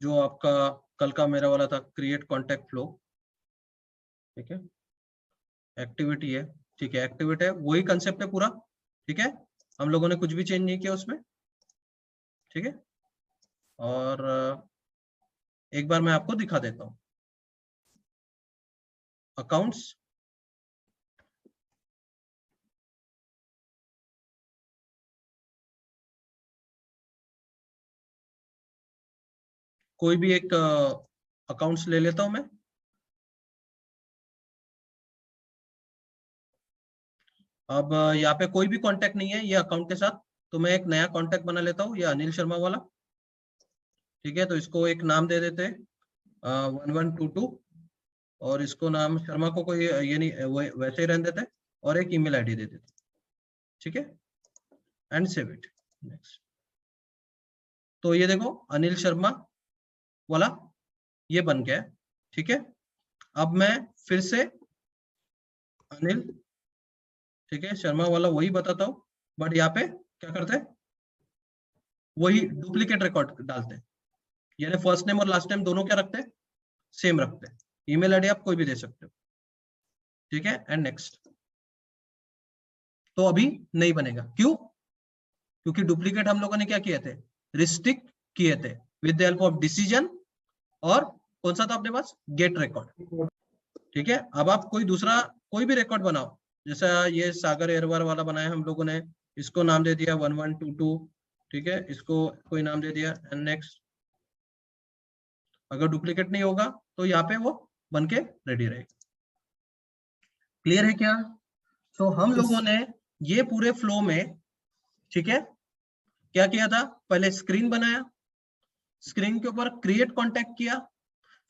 जो आपका कल का मेरा वाला था, क्रिएट कॉन्टेक्ट फ्लो। ठीक है, एक्टिविटी है, ठीक है, एक्टिविटी है, वही कंसेप्ट है पूरा। ठीक है, हम लोगों ने कुछ भी चेंज नहीं किया उसमें। ठीक है, और एक बार मैं आपको दिखा देता हूं। अकाउंट्स, कोई भी एक अकाउंट्स ले लेता हूं मैं। अब यहाँ पे कोई भी कांटेक्ट नहीं है ये अकाउंट के साथ, तो मैं एक नया कांटेक्ट बना लेता हूँ, ये अनिल शर्मा वाला। ठीक है, तो इसको एक नाम दे देते हैं 1122, और इसको नाम शर्मा को कोई ये नहीं, वैसे ही रहने देते, और एक ईमेल आईडी दे देते। ठीक है, एंड सेव इट। नेक्स्ट, तो ये देखो अनिल शर्मा वाला ये बन गया है। ठीक है, अब मैं फिर से अनिल, ठीक है, शर्मा वाला वही बताता हूँ, बट यहाँ पे क्या करते हैं, वही डुप्लीकेट रिकॉर्ड डालते हैं, यानी फर्स्ट नेम और लास्ट नेम दोनों क्या रखते हैं, सेम रखते हैं। ईमेल आईडी आप कोई भी दे सकते हो। ठीक है, एंड नेक्स्ट। तो अभी नहीं बनेगा, क्यों? क्योंकि डुप्लीकेट हम लोगों ने क्या किए थे, रिस्ट्रिक्ट किए थे with the help of decision, और कौन सा था अपने पास, गेट रिकॉर्ड। ठीक है, अब आप कोई दूसरा कोई भी रिकॉर्ड बनाओ, जैसा ये सागर एयरवार वाला बनाया हम लोगों ने, इसको नाम दे दिया 1122। ठीक है, इसको कोई नाम दे दिया, एंड नेक्स्ट। अगर डुप्लीकेट नहीं होगा तो यहाँ पे वो बन के रेडी रहेगा। क्लियर है क्या? तो हम लोगों ने ये पूरे फ्लो में, ठीक है, क्या किया था, पहले स्क्रीन बनाया, स्क्रीन के ऊपर क्रिएट कॉन्टेक्ट किया,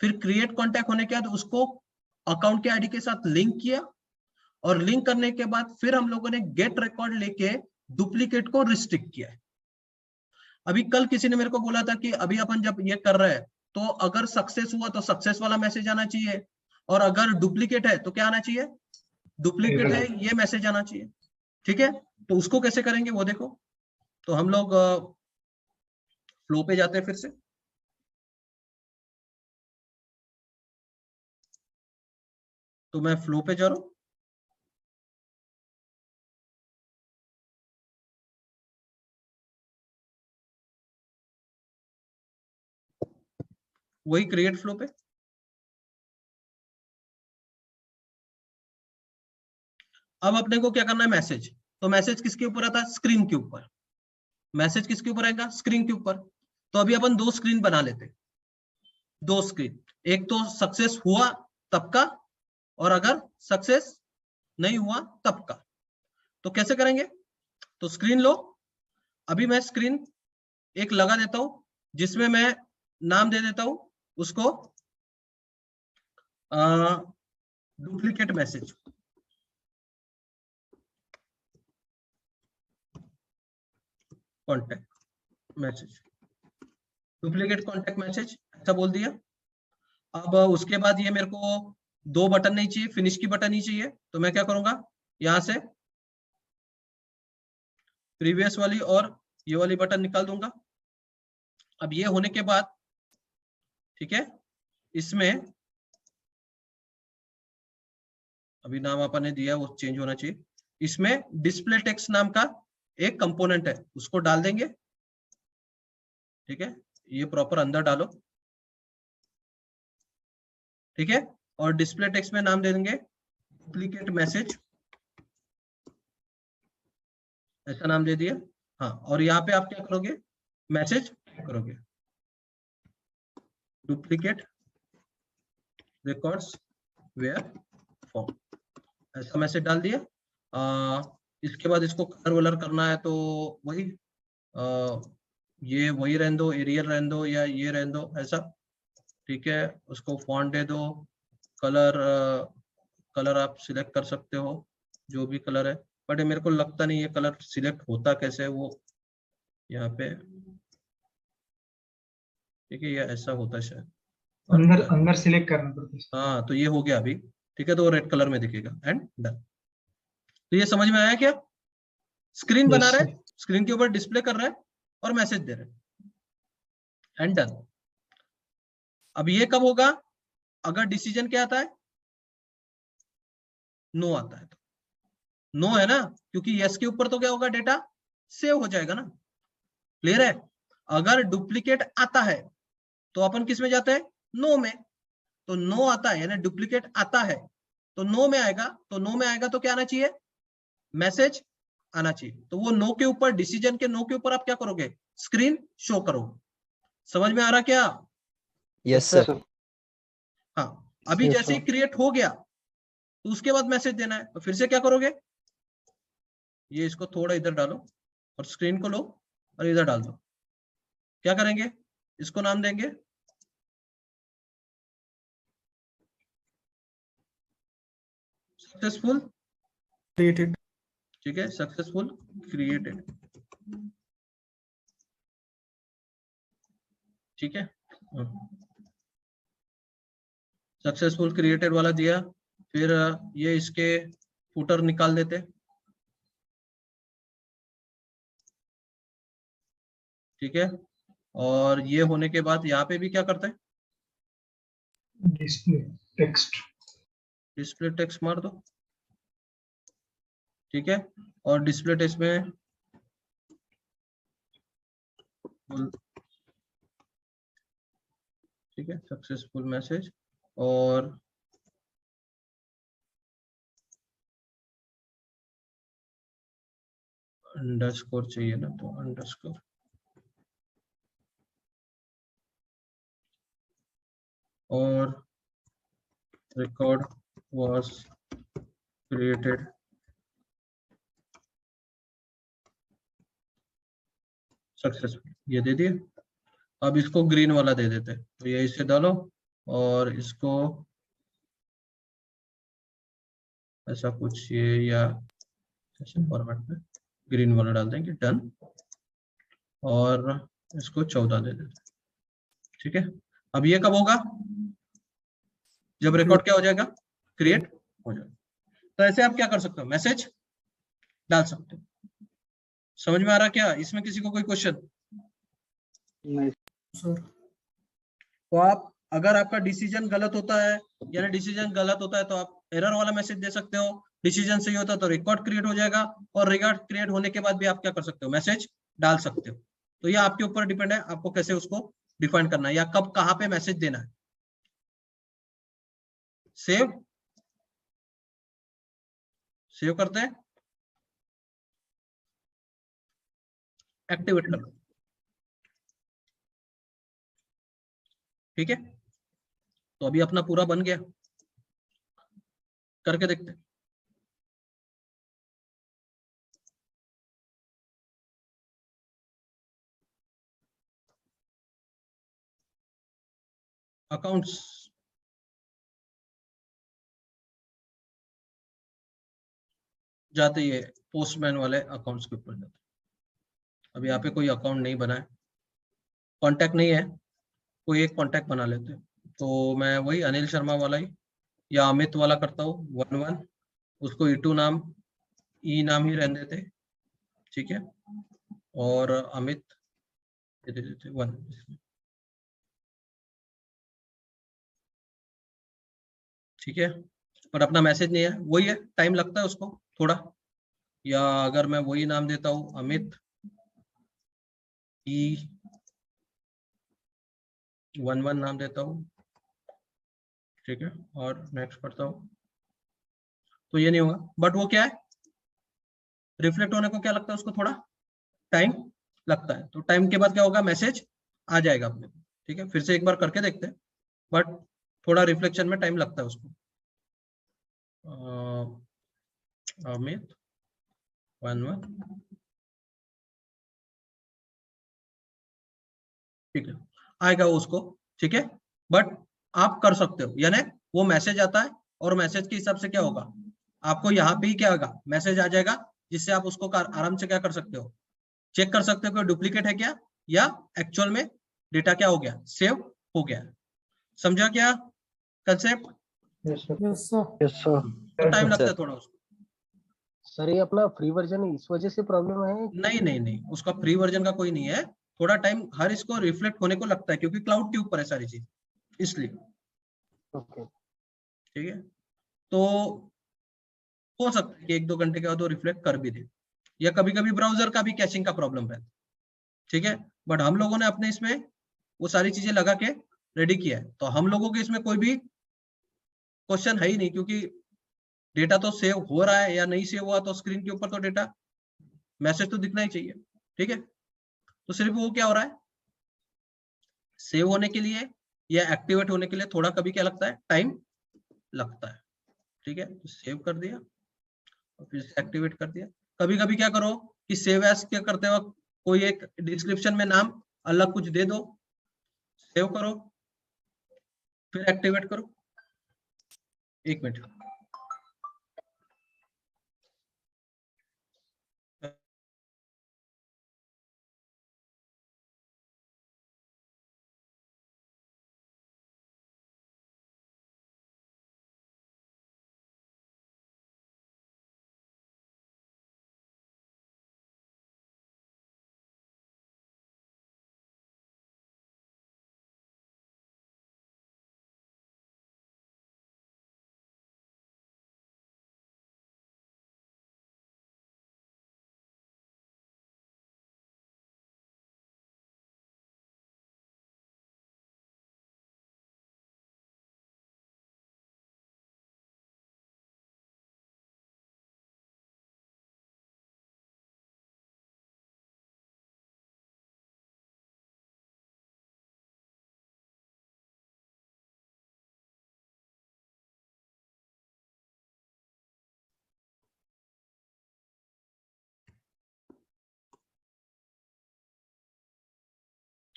फिर क्रिएट कॉन्टेक्ट होने के बाद उसको अकाउंट के आईडी के साथ लिंक किया, और लिंक करने के बाद फिर हम लोगों ने गेट रिकॉर्ड लेके डुप्लीकेट को रिस्ट्रिक्ट किया है। अभी कल किसी ने मेरे को बोला था कि अभी अपन जब ये कर रहे हैं तो अगर सक्सेस हुआ तो सक्सेस वाला मैसेज आना चाहिए, और अगर डुप्लीकेट है तो क्या आना चाहिए, डुप्लीकेट है ये मैसेज आना चाहिए। ठीक है, तो उसको कैसे करेंगे वो देखो। तो हम लोग फ्लो पे जाते हैं फिर से। तो मैं फ्लो पे जा रहा हूं। वही क्रिएट फ्लो पे। अब अपने को क्या करना है, मैसेज। तो मैसेज किसके ऊपर आता है, स्क्रीन के ऊपर। मैसेज किसके ऊपर आएगा, स्क्रीन के ऊपर। तो अभी अपन दो स्क्रीन बना लेते, दो स्क्रीन, एक तो सक्सेस हुआ तब का, और अगर सक्सेस नहीं हुआ तब का। तो कैसे करेंगे, तो स्क्रीन लो। अभी मैं स्क्रीन एक लगा देता हूं, जिसमें मैं नाम दे देता हूं उसको duplicate message. Contact message, duplicate contact message ऐसा बोल दिया। अब उसके बाद ये मेरे को दो बटन नहीं चाहिए, फिनिश की बटन ही चाहिए, तो मैं क्या करूंगा, यहां से प्रीवियस वाली और ये वाली बटन निकाल दूंगा। अब ये होने के बाद, ठीक है, इसमें अभी नाम अपन ने दिया वो चेंज होना चाहिए। इसमें डिस्प्ले टेक्स्ट नाम का एक कंपोनेंट है, उसको डाल देंगे। ठीक है, ये प्रॉपर अंदर डालो। ठीक है, और डिस्प्ले टेक्स्ट में नाम दे देंगे डुप्लीकेट मैसेज, ऐसा नाम दे दिया। हाँ, और यहाँ पे आप क्या करोगे, मैसेज करोगे डुप्लीकेट रिकॉर्ड्स वेयर फॉर्म, ऐसा मैसेज डाल दिया। इसके बाद इसको कलर वलर करना है तो वही ये वही रहने दो, एरियल रहने दो या ये रहने दो ऐसा। ठीक है, उसको फॉन्ट दे दो, कलर कलर आप सिलेक्ट कर सकते हो, जो भी कलर है, बट मेरे को लगता नहीं ये कलर सिलेक्ट होता कैसे है वो यहाँ पे। ठीक है, ये ऐसा होता है शायद, अंदर अंदर सिलेक्ट करना पड़ता है। हाँ, तो ये हो गया अभी। ठीक है, तो रेड कलर में दिखेगा, एंड डन। तो ये समझ में आया क्या, स्क्रीन बना यस रहे, सर। स्क्रीन के ऊपर डिस्प्ले कर रहा है और मैसेज दे रहे हैं, एंड डन। अब ये कब होगा, अगर डिसीजन क्या आता है, नो आता है तो। नो है ना, क्योंकि यस के ऊपर तो क्या होगा, डेटा सेव हो जाएगा ना। क्लियर है। अगर डुप्लीकेट आता है तो अपन किस में जाते हैं, नो में। तो नो आता है यानी डुप्लीकेट आता है तो नो में आएगा, तो नो में आएगा तो क्या आना चाहिए, मैसेज आना चाहिए। तो वो नो के ऊपर, डिसीजन के नो के ऊपर आप क्या करोगे, स्क्रीन शो करोगे। समझ में आ रहा क्या? Yes sir. हाँ, अभी जैसे ही क्रिएट हो गया तो उसके बाद मैसेज देना है, तो फिर से क्या करोगे, ये इसको थोड़ा इधर डालो और स्क्रीन को लो और इधर डाल दो। क्या करेंगे, इसको नाम देंगे सक्सेसफुल क्रिएटेड। ठीक है, सक्सेसफुल क्रिएटेड। ठीक है, सक्सेसफुल क्रिएटेड वाला दिया। फिर ये इसके फुटर निकाल देते। ठीक है, और ये होने के बाद यहाँ पे भी क्या करते हैं, डिस्प्ले टेक्स्ट। डिस्प्ले टेक्स्ट मार दो। ठीक है, और डिस्प्ले टेक्स्ट में ठीक है, सक्सेसफुल मैसेज, और अंडरस्कोर चाहिए ना, तो अंडरस्कोर, और रिकॉर्ड वाज क्रिएटेड सक्सेसफुल, ये दे दिए। अब इसको ग्रीन वाला दे देते, तो ये इसे डालो और इसको ऐसा कुछ ये या ऐसे फॉर्मेट में ग्रीन वाला डाल देंगे, डन। और इसको 14 दे देते। ठीक है, अब ये कब होगा, जब रिकॉर्ड क्या हो जाएगा, क्रिएट हो जाएगा। तो ऐसे आप क्या कर सकते हो, मैसेज डाल सकते हो। समझ में आ रहा क्या, इसमें किसी को कोई क्वेश्चन? नहीं सर। तो आप, अगर आपका डिसीजन गलत होता है, यानी डिसीजन गलत होता है तो आप एरर वाला मैसेज दे सकते हो। डिसीजन सही होता है तो रिकॉर्ड क्रिएट हो जाएगा, और रिकॉर्ड क्रिएट होने के बाद भी आप क्या कर सकते हो, मैसेज डाल सकते हो। तो ये आपके ऊपर डिपेंड है, आपको कैसे उसको डिफाइन करना है या कब कहाँ पे मैसेज देना है। सेव, सेव करते हैं, एक्टिवेट कर लो। ठीक है, तो अभी अपना पूरा बन गया, करके देखते हैं। अकाउंट्स, जाते ही पोस्टमैन वाले अकाउंट्स के ऊपर जाते। अब यहाँ पे कोई अकाउंट नहीं बना है, कॉन्टैक्ट नहीं है, कोई एक कॉन्टैक्ट बना लेते हैं। तो मैं वही अनिल शर्मा वाला ही या अमित वाला करता हूँ, 11, उसको E2 नाम, ई नाम ही रहने देते। ठीक है, और अमित ये दे देते 1। ठीक है, पर अपना मैसेज नहीं है, वही है, टाइम लगता है उसको थोड़ा। या अगर मैं वही नाम देता हूँ, अमित E 11 नाम देता हूँ। ठीक है, और नेक्स्ट करता हूँ, तो ये नहीं होगा। बट वो क्या है, रिफ्लेक्ट होने को क्या लगता है, उसको थोड़ा टाइम लगता है। तो टाइम के बाद क्या होगा, मैसेज आ जाएगा अपने को। ठीक है, फिर से एक बार करके देखते हैं, बट थोड़ा रिफ्लेक्शन में टाइम लगता है उसको। अमित 11, ठीक है, आएगा वो उसको। ठीक है, बट आप कर सकते हो, यानी वो मैसेज आता है और मैसेज के हिसाब से क्या होगा, आपको यहाँ पे ही क्या होगा, मैसेज आ जाएगा, जिससे आप उसको आराम से क्या कर सकते हो, चेक कर सकते हो कि डुप्लीकेट है क्या, या एक्चुअल में डेटा क्या हो गया, सेव हो गया। समझा क्या कंसेप्ट? Yes sir. तो टाइम लगता है थोड़ा उसको। सर ये अपना फ्री वर्जन है, इस वजह से प्रॉब्लम है? नहीं नहीं नहीं, उसका फ्री वर्जन का कोई नहीं है, थोड़ा टाइम हर इसको रिफ्लेक्ट होने को लगता है, क्योंकि क्लाउड के ऊपर है सारी चीज। इसलिए। ओके। ठीक है, तो हो सकता है कि 1-2 घंटे के बाद वो रिफ्लेक्ट कर भी दे, या कभी कभी ब्राउजर का भी कैशिंग का प्रॉब्लम रहता है। ठीक है, बट हम लोगों ने अपने इसमें वो सारी चीजें लगा के रेडी किया है, तो हम लोगों के इसमें कोई भी क्वेश्चन है ही नहीं, क्योंकि डेटा तो सेव हो रहा है या नहीं सेव हुआ, तो स्क्रीन के ऊपर तो डेटा मैसेज तो दिखना ही चाहिए। ठीक है, तो सिर्फ वो क्या हो रहा है, सेव होने के लिए या एक्टिवेट होने के लिए थोड़ा कभी क्या लगता है, टाइम लगता है। ठीक है, तो सेव कर दिया और फिर से एक्टिवेट कर दिया। कभी कभी क्या करो कि सेव एज क्या करते वक्त कोई एक डिस्क्रिप्शन में नाम अलग कुछ दे दो, सेव करो, फिर एक्टिवेट करो। 1 मिनट।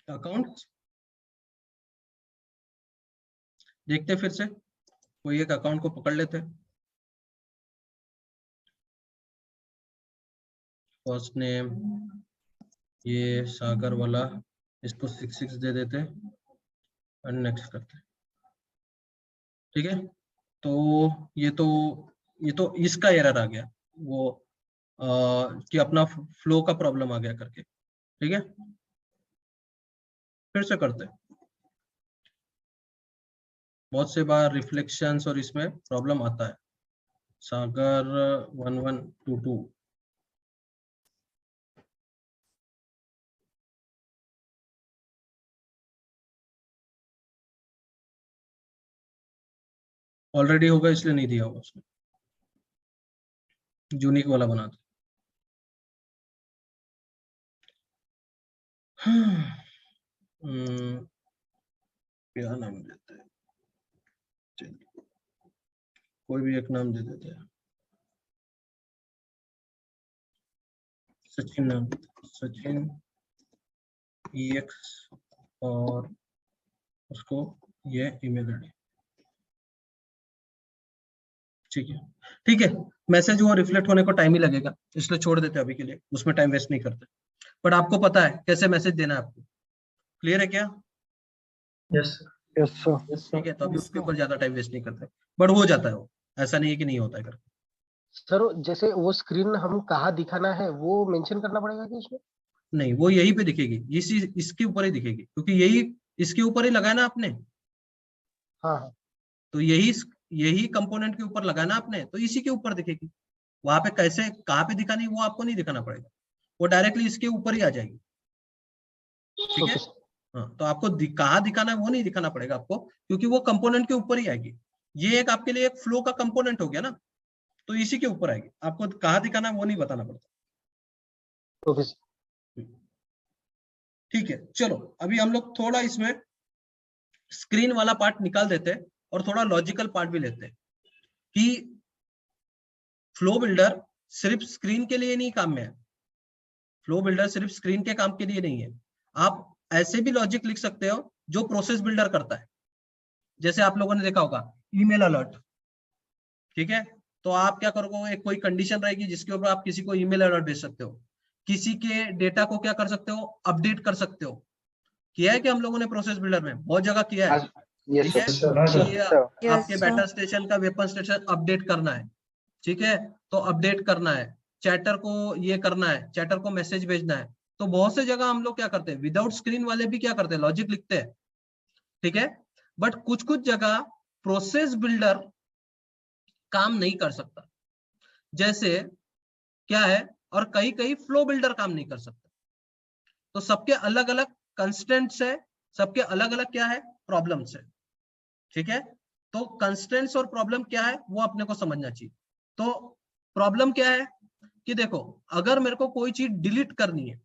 अकाउंट देखते फिर से, कोई एक अकाउंट को पकड़ लेते। फर्स्ट नेम ये सागर वाला, इसको 66 दे देते और नेक्स्ट करते। ठीक है, तो ये तो इसका एरर आ गया, वो कि अपना फ्लो का प्रॉब्लम आ गया करके। ठीक है, फिर से करते। बहुत से बार रिफ्लेक्शंस और इसमें प्रॉब्लम आता है। सागर 1122 ऑलरेडी होगा इसलिए नहीं दिया होगा उसने, यूनिक वाला बना दो। क्या नाम देते हैं, चलिए कोई भी एक नाम दे देते हैं। सचिन नाम देते हैं, सचिन EX और उसको ये ईमेल आईडी। ठीक है, मैसेज वो रिफ्लेक्ट होने को टाइम ही लगेगा, इसलिए छोड़ देते हैं अभी के लिए, उसमें टाइम वेस्ट नहीं करते। बट आपको पता है कैसे मैसेज देना है आपको, क्लियर है क्या? Yes yes sir. ठीक है, तो अभी उसके ऊपर ज्यादा टाइम वेस्ट नहीं करते, बट हो जाता है वो, ऐसा नहीं है कि नहीं होता है करके। सर जैसे वो स्क्रीन हम कहाँ दिखाना है वो मेंशन करना पड़ेगा क्या इसमें? नहीं, वो यहीं पे दिखेगी, इसी इसके ऊपर ही दिखेगी, क्योंकि यही इसके ऊपर ही लगाया ना आपने। हाँ हाँ। तो यही कंपोनेंट के ऊपर लगाना आपने, तो इसी के ऊपर दिखेगी। वहां पे कैसे कहाँ पे दिखानी वो आपको नहीं दिखाना पड़ेगा, वो डायरेक्टली इसके ऊपर ही आ जाएगी। ठीक है, हाँ, तो आपको कहाँ दिखाना है वो नहीं दिखाना पड़ेगा आपको, क्योंकि वो कंपोनेंट के ऊपर ही आएगी। ये एक आपके लिए एक फ्लो का कंपोनेंट हो गया ना, तो इसी के ऊपर आएगी, आपको कहाँ दिखाना है वो नहीं बताना पड़ता। ओके। ठीक है, चलो अभी हम लोग थोड़ा इसमें स्क्रीन वाला पार्ट निकाल देते हैं और थोड़ा लॉजिकल पार्ट भी लेते हैं कि फ्लो बिल्डर सिर्फ स्क्रीन के लिए नहीं काम में है। फ्लो बिल्डर सिर्फ स्क्रीन के काम के लिए नहीं है, आप ऐसे भी लॉजिक लिख सकते हो जो प्रोसेस बिल्डर करता है। जैसे आप लोगों ने देखा होगा ईमेल अलर्ट। ठीक है, तो आप क्या करोगे, एक कोई कंडीशन रहेगी जिसके ऊपर आप किसी को ईमेल अलर्ट भेज सकते हो, किसी के डेटा को क्या कर सकते हो, अपडेट कर सकते हो। किया है कि हम लोगों ने प्रोसेस बिल्डर में बहुत जगह किया है। ठीक है, कि आपके बैटल स्टेशन का वेपन स्टेशन अपडेट करना है। ठीक है, तो अपडेट करना है, चैटर को ये करना है, चैटर को मैसेज भेजना है। तो बहुत से जगह हम लोग क्या करते हैं, विदाउट स्क्रीन वाले भी क्या करते हैं, लॉजिक लिखते हैं। ठीक है, बट कुछ कुछ जगह प्रोसेस बिल्डर काम नहीं कर सकता, जैसे क्या है, और कई कई फ्लो बिल्डर काम नहीं कर सकता। तो सबके अलग अलग कंस्ट्रेंट्स है, सबके अलग अलग क्या है, प्रॉब्लम्स है। ठीक है, तो कंस्ट्रेंट्स और प्रॉब्लम क्या है वो अपने को समझना चाहिए। तो प्रॉब्लम क्या है कि देखो, अगर मेरे को कोई चीज डिलीट करनी है,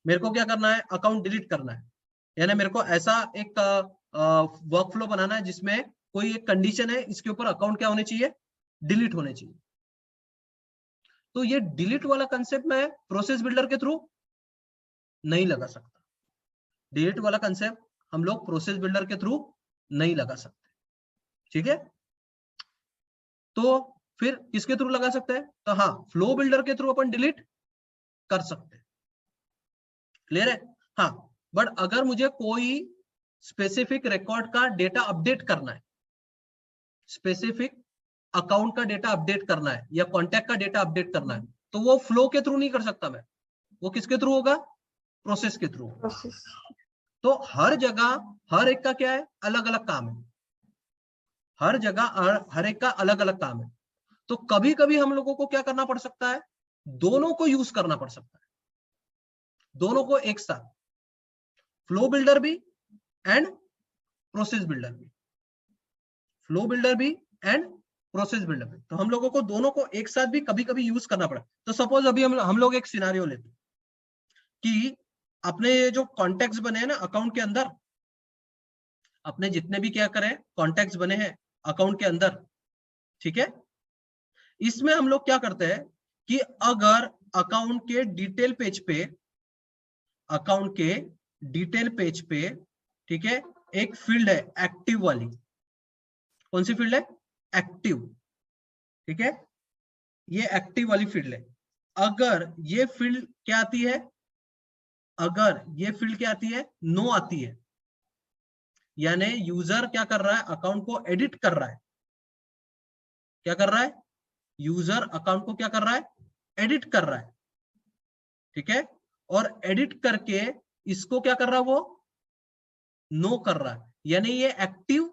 मेरे को क्या करना है, अकाउंट डिलीट करना है, यानी मेरे को ऐसा एक वर्क फ्लो बनाना है जिसमें कोई एक कंडीशन है, इसके ऊपर अकाउंट क्या होने चाहिए, डिलीट होने चाहिए। तो ये डिलीट वाला कंसेप्ट मैं प्रोसेस बिल्डर के थ्रू नहीं लगा सकता। डिलीट वाला कंसेप्ट हम लोग प्रोसेस बिल्डर के थ्रू नहीं लगा सकते। ठीक है, तो फिर किसके थ्रू लगा सकते हैं, तो हाँ, फ्लो बिल्डर के थ्रू अपन डिलीट कर सकते हैं। क्लियर है? हाँ, बट अगर मुझे कोई स्पेसिफिक रिकॉर्ड का डेटा अपडेट करना है, स्पेसिफिक अकाउंट का डेटा अपडेट करना है या कॉन्टैक्ट का डेटा अपडेट करना है, तो वो फ्लो के थ्रू नहीं कर सकता मैं, वो किसके थ्रू होगा, प्रोसेस के थ्रू। तो हर जगह हर एक का क्या है, अलग अलग काम है, हर जगह हर एक का अलग अलग काम है। तो कभी कभी हम लोगों को क्या करना पड़ सकता है, दोनों को यूज करना पड़ सकता है, दोनों को एक साथ, फ्लो बिल्डर भी एंड प्रोसेस बिल्डर भी, फ्लो बिल्डर भी एंड प्रोसेस बिल्डर भी। तो हम लोगों को दोनों को एक साथ भी कभी कभी यूज करना पड़ा। तो सपोज अभी हम लोग एक सिनारियो लेते हैं कि अपने जो कॉन्टेक्ट्स बने हैं ना अकाउंट के अंदर, अपने जितने भी क्या करें कॉन्टेक्ट्स बने हैं अकाउंट के अंदर, ठीक है, इसमें हम लोग क्या करते हैं कि अगर अकाउंट के डिटेल पेज पे, अकाउंट के डिटेल पेज पे, ठीक है, एक फील्ड है एक्टिव वाली, कौन सी फील्ड है, एक्टिव, ठीक है, ये एक्टिव वाली फील्ड है। अगर ये फील्ड क्या आती है, अगर ये फील्ड क्या आती है, नो आती है, यानी यूजर क्या कर रहा है, अकाउंट को एडिट कर रहा है, क्या कर रहा है, यूजर अकाउंट को क्या कर रहा है, एडिट कर रहा है, ठीक है, और एडिट करके इसको क्या कर रहा है, वो नो कर रहा है, यानी ये एक्टिव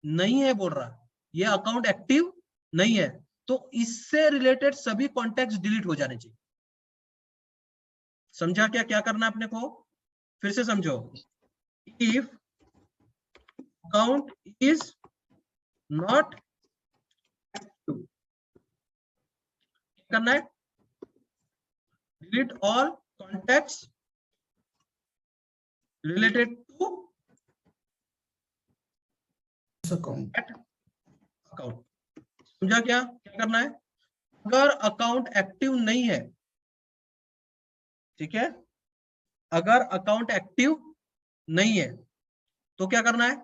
नहीं है बोल रहा है, ये अकाउंट एक्टिव नहीं है। तो इससे रिलेटेड सभी कॉन्टेक्ट्स डिलीट हो जाने चाहिए। समझा क्या क्या करना है अपने को, फिर से समझो। If account is not active, क्या करना है, delete all contacts related to account. समझा क्या क्या करना है, अगर अकाउंट एक्टिव नहीं है, ठीक है, अगर अकाउंट एक्टिव नहीं है तो क्या करना है,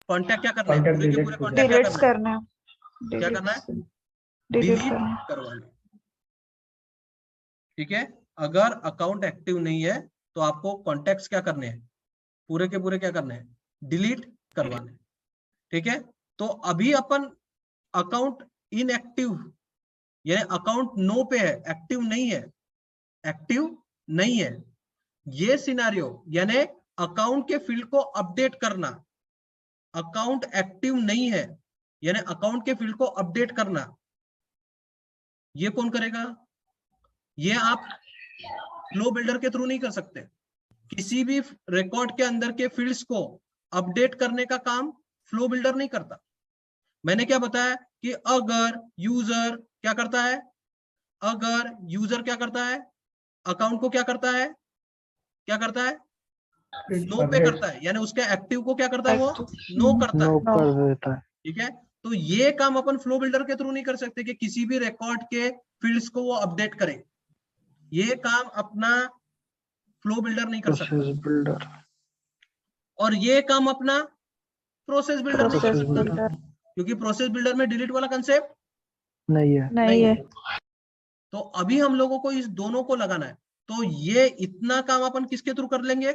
कॉन्टैक्ट क्या करना है, पूरे के पूरे कॉन्टैक्ट क्या करना है, क्या करना है, डिलीट करवाना। ठीक है, अगर अकाउंट एक्टिव नहीं है तो आपको कॉन्टैक्ट्स क्या करने हैं, पूरे के पूरे क्या करने हैं, डिलीट करवाने। ठीक है, तो अभी अपन अकाउंट इनएक्टिव, यानी अकाउंट नो पे है, एक्टिव नहीं है, एक्टिव नहीं है, ये सिनारियो यानी अकाउंट के फील्ड को अपडेट करना, अकाउंट एक्टिव नहीं है यानी अकाउंट के फील्ड को अपडेट करना, ये कौन करेगा, ये आप फ्लो बिल्डर के थ्रू नहीं कर सकते। किसी भी रिकॉर्ड के अंदर के फील्ड्स को अपडेट करने का काम फ्लो बिल्डर नहीं करता। मैंने क्या बताया कि अगर यूजर क्या करता है, अगर यूजर क्या करता है, अकाउंट को क्या करता है, क्या करता है, नो पे करता है, यानी उसके एक्टिव को क्या करता है, वो नो करता है, कर देता है। ठीक है। तो ये काम अपन फ्लो बिल्डर के थ्रू नहीं कर सकते कि किसी भी रिकॉर्ड के फील्ड्स को वो अपडेट करे, ये काम अपना फ्लो बिल्डर नहीं कर सकता, प्रोसेस बिल्डर, और ये काम अपना प्रोसेस बिल्डर नहीं कर प्रोसेस सकता, बिल्डर क्योंकि प्रोसेस बिल्डर में डिलीट वाला कंसेप्ट नहीं है। तो अभी हम लोगों को इस दोनों को लगाना है। तो ये इतना काम अपन किसके थ्रू कर लेंगे,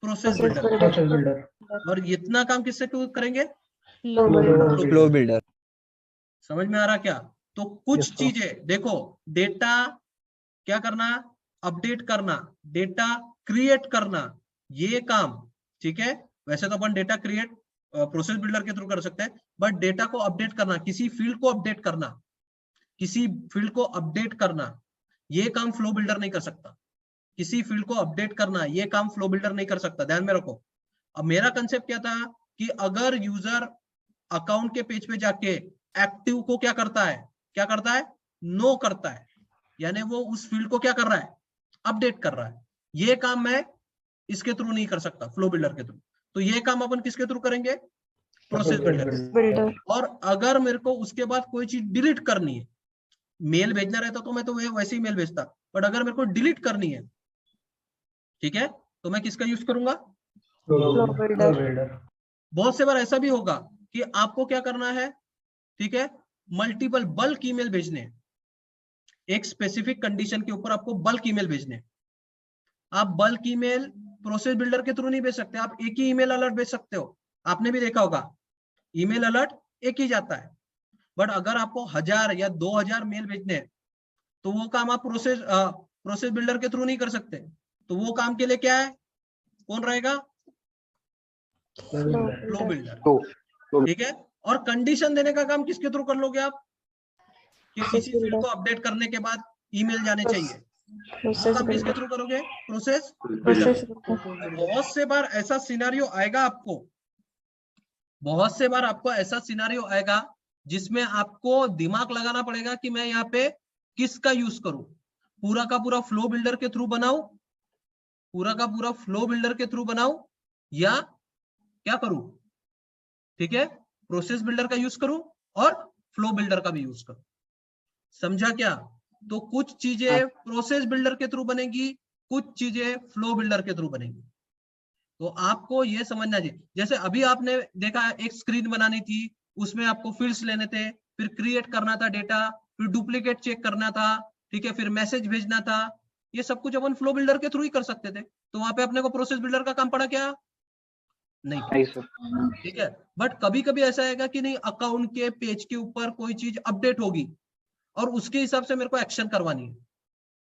प्रोसेस बिल्डर, और इतना काम किससे करेंगे, फ्लो बिल्डर। समझ में आ रहा क्या। तो कुछ Yes, sir. चीजें देखो, डेटा क्या करना, अपडेट करना, डेटा क्रिएट करना, ये काम, ठीक है। वैसे तो अपन डेटा क्रिएट प्रोसेस बिल्डर के थ्रू कर सकते हैं, बट डेटा को अपडेट करना, किसी फील्ड को अपडेट करना, किसी फील्ड को अपडेट करना, ये काम फ्लो बिल्डर नहीं कर सकता। किसी फील्ड को अपडेट करना, ये काम फ्लो बिल्डर नहीं कर सकता, ध्यान में रखो। अब मेरा कंसेप्ट क्या था कि अगर यूजर अकाउंट के पेज पे जाके एक्टिव को क्या करता है, नो करता है, यानी वो उस फील्ड को क्या कर रहा है, अपडेट कर रहा है, ये काम मैं इसके थ्रू नहीं कर सकता, फ्लो बिल्डर के थ्रू। तो ये काम अपन किसके थ्रू करेंगे, प्रोसेस बिल्डर। और अगर मेरे को उसके बाद कोई चीज डिलीट करनी है, मेल भेजना रहता तो मैं तो वैसे ही मेल भेजता, बट अगर मेरे को डिलीट करनी है, ठीक है, तो मैं किसका यूज करूंगा, फ्लो बिल्डर। बहुत से बार ऐसा भी होगा कि आपको क्या करना है, ठीक है, मल्टीपल बल्क ईमेल भेजने हैं, एक स्पेसिफिक कंडीशन के ऊपर आपको बल्क ईमेल भेजने हैं। आप बल्क ईमेल प्रोसेस बिल्डर के थ्रू नहीं भेज सकते, आप एक ही ईमेल अलर्ट भेज सकते हो। आपने भी देखा होगा ईमेल अलर्ट एक ही जाता है, बट अगर आपको 1000 या 2000 मेल भेजने हैं तो वो काम आप प्रोसेस बिल्डर के थ्रू नहीं कर सकते। तो वो काम के लिए क्या है, कौन रहेगा, फ्लो बिल्डर, ठीक है। और कंडीशन देने का काम किसके थ्रू कर लोगे आप, कि किसी फील्ड को अपडेट करने के बाद ईमेल जाने चाहिए, वो काम किसके थ्रू करोगे, प्रोसेस। बहुत से बार ऐसा सिनेरियो आएगा आपको, बहुत से बार आपको ऐसा सिनेरियो आएगा जिसमें आपको दिमाग लगाना पड़ेगा कि मैं यहाँ पे किसका यूज करूं, पूरा का पूरा फ्लो बिल्डर के थ्रू बनाऊं, पूरा का पूरा फ्लो बिल्डर के थ्रू बनाऊं, या क्या करूं, ठीक है, प्रोसेस बिल्डर का यूज करूं और फ्लो बिल्डर का भी यूज करूं। समझा क्या? तो कुछ चीजें प्रोसेस बिल्डर के थ्रू बनेगी, कुछ चीजें फ्लो बिल्डर के थ्रू बनेगी। तो आपको ये समझना चाहिए, जैसे अभी आपने देखा एक स्क्रीन बनानी थी, उसमें आपको फील्ड्स लेने थे, फिर क्रिएट करना था डेटा, फिर डुप्लीकेट चेक करना था, ठीक है, फिर मैसेज भेजना था, ये सब कुछ अपन फ्लो बिल्डर के थ्रू ही कर सकते थे। तो वहां पे अपने को प्रोसेस बिल्डर का काम पड़ा क्या, नहीं पड़ा, ठीक है। बट कभी कभी ऐसा आएगा कि नहीं, अकाउंट के पेज के ऊपर कोई चीज अपडेट होगी और उसके हिसाब से मेरे को एक्शन करवानी है,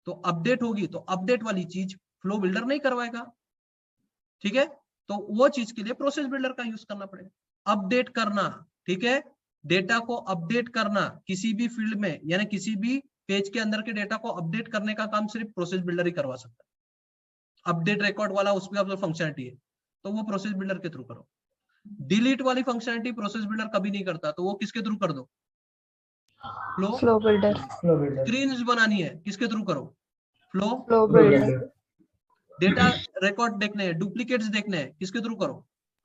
तो अपडेट होगी, तो अपडेट वाली चीज फ्लो बिल्डर नहीं करवाएगा, ठीक है। तो वो चीज के लिए प्रोसेस बिल्डर का यूज करना पड़ेगा। अपडेट करना, ठीक है, डेटा को अपडेट करना किसी भी फील्ड में, यानी किसी भी पेज के अंदर के डेटा को अपडेट करने का काम सिर्फ प्रोसेस बिल्डर ही करवा सकता है। अपडेट रिकॉर्ड वाला उसमें अब फंक्शनलिटी है, तो वो प्रोसेस बिल्डर के थ्रू करो। डिलीट वाली फंक्शनलिटी प्रोसेस बिल्डर कभी नहीं करता, तो वो किसके थ्रू कर दो, फ्लो बिल्डर। स्क्रीन्स बनानी है किसके थ्रू करो, फ्लो बिल्डर। डेटा रिकॉर्ड देखने हैं, डुप्लीकेट्स देखने हैं, किसके थ्रू करो,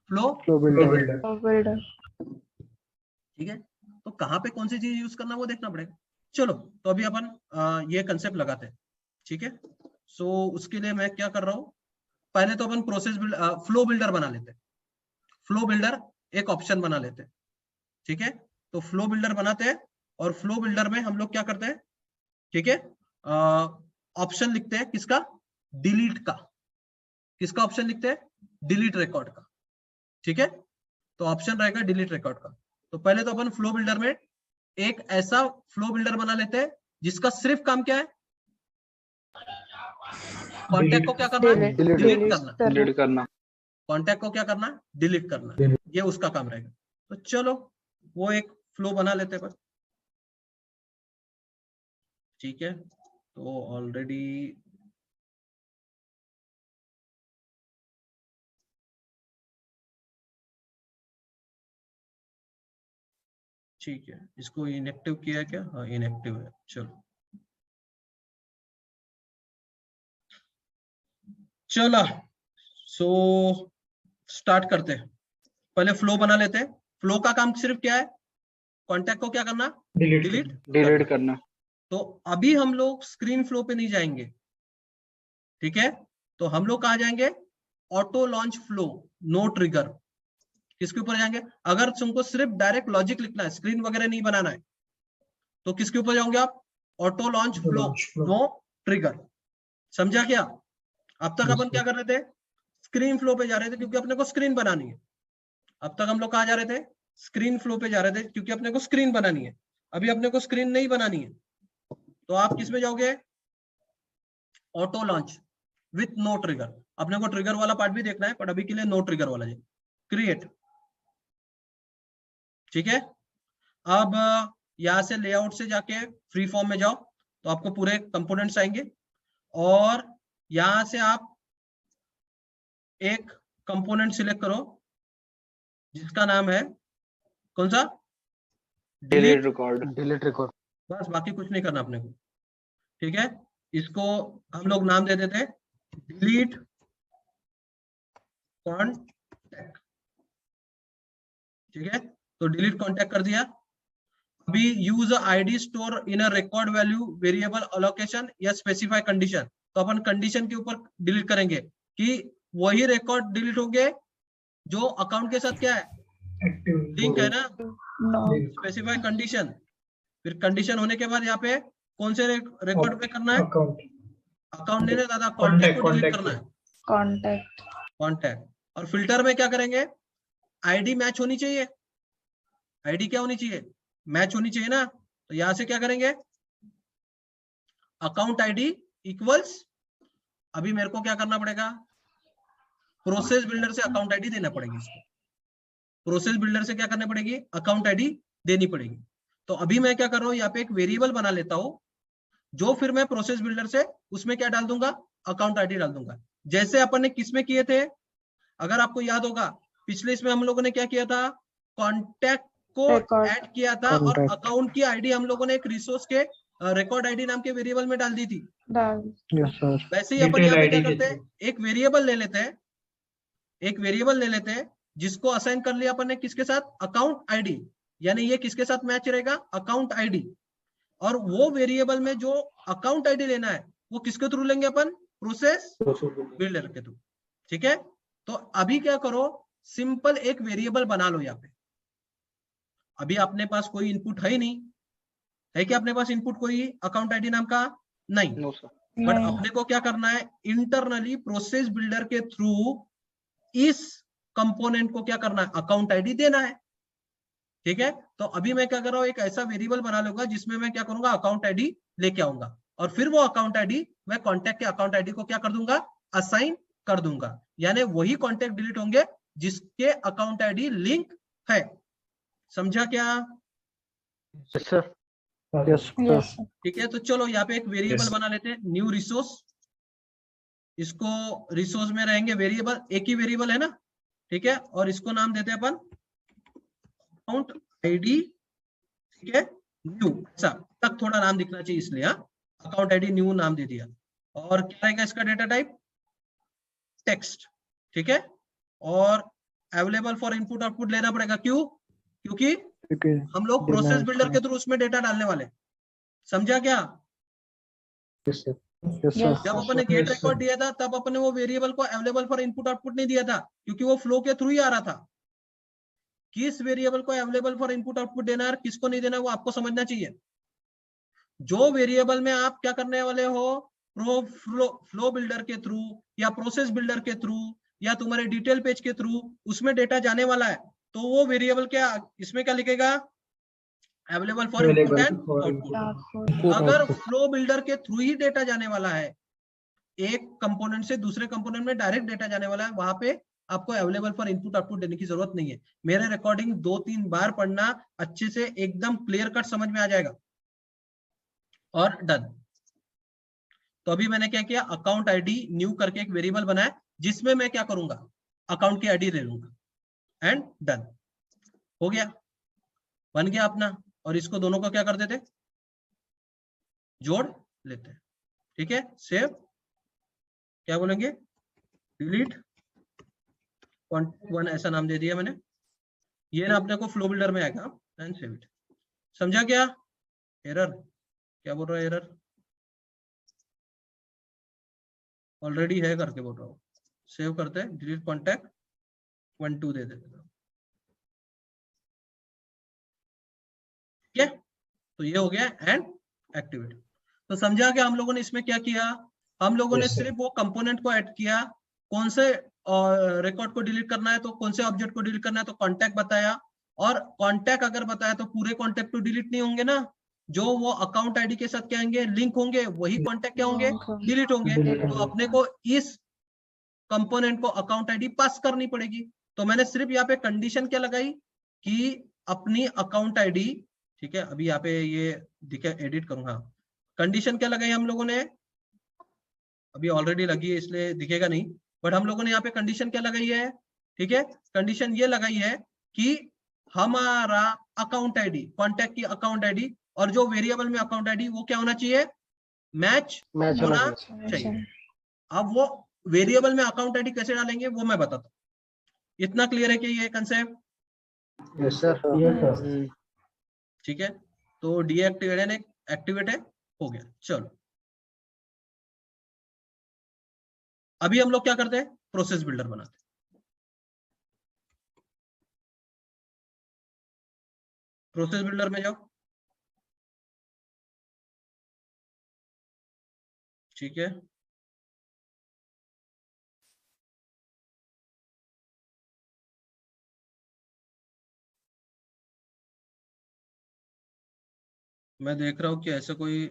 फ्लो बिल्डर। ठीक है। तो कहाँ पे कौन सी चीज यूज करना वो देखना पड़ेगा। चलो, तो अभी अपन ये कंसेप्ट लगाते हैं, ठीक है। सो उसके लिए मैं क्या कर रहा हूँ, पहले तो अपन फ्लो बिल्डर बना लेते हैं, फ्लो बिल्डर एक ऑप्शन बना लेते हैं, ठीक है। तो फ्लो बिल्डर बनाते हैं और फ्लो बिल्डर में हम लोग क्या करते हैं, ठीक है, ऑप्शन लिखते हैं किसका, डिलीट का, किसका ऑप्शन लिखते हैं, डिलीट रिकॉर्ड का, ठीक है। तो ऑप्शन रहेगा डिलीट रिकॉर्ड का। तो पहले तो अपन फ्लो बिल्डर में एक ऐसा फ्लो बिल्डर बना लेते हैं जिसका सिर्फ काम क्या है, कॉन्टैक्ट को क्या करना है, डिलीट करना, कॉन्टैक्ट को क्या करना, डिलीट करना, ये उसका काम रहेगा। तो चलो वो एक फ्लो बना लेते हैं, ठीक है। तो ऑलरेडी ठीक है, इसको इनएक्टिव किया है क्या, हाँ इनएक्टिव है, चलो चला। सो स्टार्ट करते हैं, पहले फ्लो बना लेते हैं। फ्लो का काम सिर्फ क्या है, कॉन्टैक्ट को क्या करना, डिलीट करना। तो अभी हम लोग स्क्रीन फ्लो पे नहीं जाएंगे, ठीक है। तो हम लोग कहाँ जाएंगे, auto launch flow, know trigger, किसके ऊपर जाएंगे। अगर तुमको सिर्फ डायरेक्ट लॉजिक लिखना है, स्क्रीन वगैरह नहीं बनाना है, तो किसके ऊपर जाओगे आप, auto launch flow, know trigger. समझा क्या? अब तक अपन क्या कर रहे थे, स्क्रीन फ्लो पे जा रहे थे क्योंकि अपने को स्क्रीन बनानी है। अब तक हम लोग कहाँ जा रहे थे, स्क्रीन फ्लो पे जा रहे थे क्योंकि अपने को स्क्रीन बनानी है। अभी अपने को स्क्रीन नहीं बनानी है, तो आप किस में जाओगे, auto launch with know trigger. अपने को ट्रिगर वाला पार्ट भी देखना है, पर अभी के लिए नो ट्रिगर वाला है। क्रिएट, ठीक है। अब यहां से लेआउट से जाके फ्री फॉर्म में जाओ तो आपको पूरे कंपोनेंट्स आएंगे, और यहां से आप एक कंपोनेंट सिलेक्ट करो जिसका नाम है कौन सा, डिलीट रिकॉर्ड। Delete record. बस, बाकी कुछ नहीं करना अपने को, ठीक है। इसको हम लोग नाम दे देते हैं डिलीट कॉन्टैक्ट, ठीक है। तो डिलीट कॉन्टैक्ट कर दिया। अभी use ID store in a record value variable allocation या स्पेसिफाई कंडीशन, तो अपन कंडीशन के ऊपर डिलीट करेंगे कि वही रिकॉर्ड डिलीट होंगे जो अकाउंट के साथ क्या है, लिंक है ना। No. स्पेसिफाई कंडीशन, फिर कंडीशन होने के बाद यहाँ पे कौन से रिकॉर्ड पे करना है, अकाउंट नहीं दादा, कॉन्टैक्ट को डिलीट करना है, Contact. कॉन्टैक्ट। और फिल्टर में क्या करेंगे, आईडी मैच होनी चाहिए, आईडी क्या होनी चाहिए, मैच होनी चाहिए ना। तो यहां से क्या करेंगे, अकाउंट आईडी इक्वल्स, अभी मेरे को क्या करना पड़ेगा, प्रोसेस बिल्डर से अकाउंट आईडी देना पड़ेगी इसको, प्रोसेस बिल्डर से क्या करनी पड़ेगी, अकाउंट आईडी देनी पड़ेगी। तो अभी मैं क्या कर रहा हूँ, यहाँ पे एक वेरिएबल बना लेता हूँ, जो फिर मैं प्रोसेस बिल्डर से उसमें क्या डाल दूंगा, अकाउंट आईडी डाल दूंगा। जैसे अपन ने किसमें किए थे, अगर आपको याद होगा, पिछले इसमें हम लोगों ने क्या किया था, कॉन्टैक्ट को Record. ऐड किया था, और अकाउंट की आईडी हम लोगों ने एक रिसोर्स के रिकॉर्ड आईडी नाम के वेरिएबल में डाल दी थी। Dal. Yes sir. वैसे ही अपन यहाँ पे क्या करते हैं, एक वेरिएबल ले लेते हैं, एक वेरिएबल ले लेते हैं जिसको असाइन कर लिया अपन ने किसके साथ, अकाउंट आईडी, यानी ये किसके साथ मैच रहेगा, अकाउंट आईडी। और वो वेरिएबल में जो अकाउंट आईडी लेना है वो किसके थ्रू लेंगे अपन, प्रोसेस बिल्डर के थ्रू, ठीक है। तो अभी क्या करो, सिंपल एक वेरिएबल बना लो यहाँ पे। अभी अपने पास कोई इनपुट है ही नहीं, है कि अपने पास इनपुट कोई अकाउंट आईडी नाम का नहीं, नो सर। बट नहीं. अपने को क्या करना है, इंटरनली प्रोसेस बिल्डर के थ्रू इस कंपोनेंट को क्या करना है, अकाउंट आईडी देना है, ठीक है। तो अभी मैं क्या कर रहा हूँ, एक ऐसा वेरिएबल बना लूंगा जिसमें मैं क्या करूंगा, अकाउंट आईडी लेके आऊंगा, और फिर वो अकाउंट आईडी मैं कॉन्टैक्ट के अकाउंट आईडी को क्या कर दूंगा, असाइन कर दूंगा, यानी वही कॉन्टैक्ट डिलीट होंगे जिसके अकाउंट आईडी लिंक है। समझा क्या, यस सर। Yes Yes. ठीक है। तो चलो यहाँ पे एक वेरिएबल बना लेते हैं, न्यू रिसोर्स, इसको रिसोर्स में रहेंगे वेरिएबल, एक ही वेरिएबल है ना, ठीक है। और इसको नाम देते हैं अपन अकाउंट आईडी, ठीक है, न्यू, ऐसा तक थोड़ा नाम दिखना चाहिए इसलिए, अकाउंट आईडी न्यू नाम दे दिया। और क्या रहेगा इसका डेटा टाइप, टेक्स्ट, ठीक है। और अवेलेबल फॉर इनपुट आउटपुट लेना पड़ेगा, क्यों, क्योंकि हम लोग प्रोसेस बिल्डर के थ्रू उसमें डेटा डालने वाले, समझा क्या। Yes sir. Yes Yes. Sir. जब अपन ने गेट रिकॉर्ड दिया था तब अपन ने वो वेरिएबल को अवेलेबल फॉर इनपुट आउटपुट नहीं दिया था, क्योंकि वो फ्लो के थ्रू ही आ रहा था। किस वेरिएबल को अवेलेबल फॉर इनपुट आउटपुट देना है और किसको नहीं देना, वो आपको समझना चाहिए। जो वेरिएबल में आप क्या करने वाले हो, फ्लो बिल्डर के थ्रू या प्रोसेस बिल्डर के थ्रू या तुम्हारे डिटेल पेज के थ्रू उसमें डेटा जाने वाला है, तो वो वेरिएबल क्या इसमें क्या लिखेगा, available for input and output. Output. अगर फ्लो बिल्डर के थ्रू ही डेटा जाने वाला है, एक कंपोनेंट से दूसरे कंपोनेंट में डायरेक्ट डेटा जाने वाला है, वहां पे आपको अवेलेबल फॉर इनपुट आउटपुट देने की जरूरत नहीं है। मेरे रिकॉर्डिंग 2-3 बार पढ़ना, अच्छे से एकदम क्लियर कट समझ में आ जाएगा, और डन। तो अभी मैंने क्या किया, अकाउंट आईडी न्यू करके एक वेरिएबल बनाया जिसमें मैं क्या करूंगा, अकाउंट की आईडी ले लूंगा, एंड डन हो गया, बन गया अपना। और इसको दोनों को क्या कर देते, जोड़ लेते हैं, ठीक है। सेव, क्या बोलेंगे, डिलीट कॉन्टैक्ट वन ऐसा नाम दे दिया मैंने, ये ना अपने को फ्लो बिल्डर में आएगा, एंड सेव इट। समझा क्या, एरर क्या बोल रहा है, एरर ऑलरेडी है करके बोल रहा हूँ। सेव करते हैं, डिलीट कॉन्टैक्ट 1-2 दे देते हैं, ठीक है। तो ये हो गया एंड एक्टिवेट। तो समझा कि हम लोगों ने इसमें क्या किया, हम लोगों ने सिर्फ वो कंपोनेंट को ऐड किया, कौन से रिकॉर्ड को डिलीट करना है तो कौन से ऑब्जेक्ट को डिलीट करना है तो कॉन्टैक्ट बताया, और कॉन्टैक्ट अगर बताया तो पूरे कॉन्टैक्ट तो डिलीट नहीं होंगे ना, जो वो अकाउंट आईडी के साथ क्या होंगे, लिंक होंगे, वही कॉन्टेक्ट क्या होंगे, डिलीट होंगे। तो अपने को इस कंपोनेंट को अकाउंट आईडी पास करनी पड़ेगी। तो मैंने सिर्फ यहाँ पे कंडीशन क्या लगाई कि अपनी अकाउंट आईडी, ठीक है, अभी यहाँ पे ये दिखे, एडिट करूंगा। कंडीशन क्या लगाई हम लोगों ने, अभी ऑलरेडी लगी है इसलिए दिखेगा नहीं, बट हम लोगों ने यहाँ पे कंडीशन क्या लगाई है, ठीक है, कंडीशन ये लगाई है कि हमारा अकाउंट आईडी, कॉन्टैक्ट की अकाउंट आईडी और जो वेरिएबल में अकाउंट आईडी वो क्या होना चाहिए, मैच होना चाहिए। अब वो वेरिएबल में अकाउंट आईडी कैसे डालेंगे वो मैं बताता हूँ। इतना क्लियर है कि ये कंसेप्ट? Yes sir. ठीक है, तो डीएक्टिवेट एक्टिवेट है, हो गया। चलो अभी हम लोग क्या करते हैं, प्रोसेस बिल्डर बनाते हैं। प्रोसेस बिल्डर में जाओ, ठीक है, मैं देख रहा हूँ कि ऐसा कोई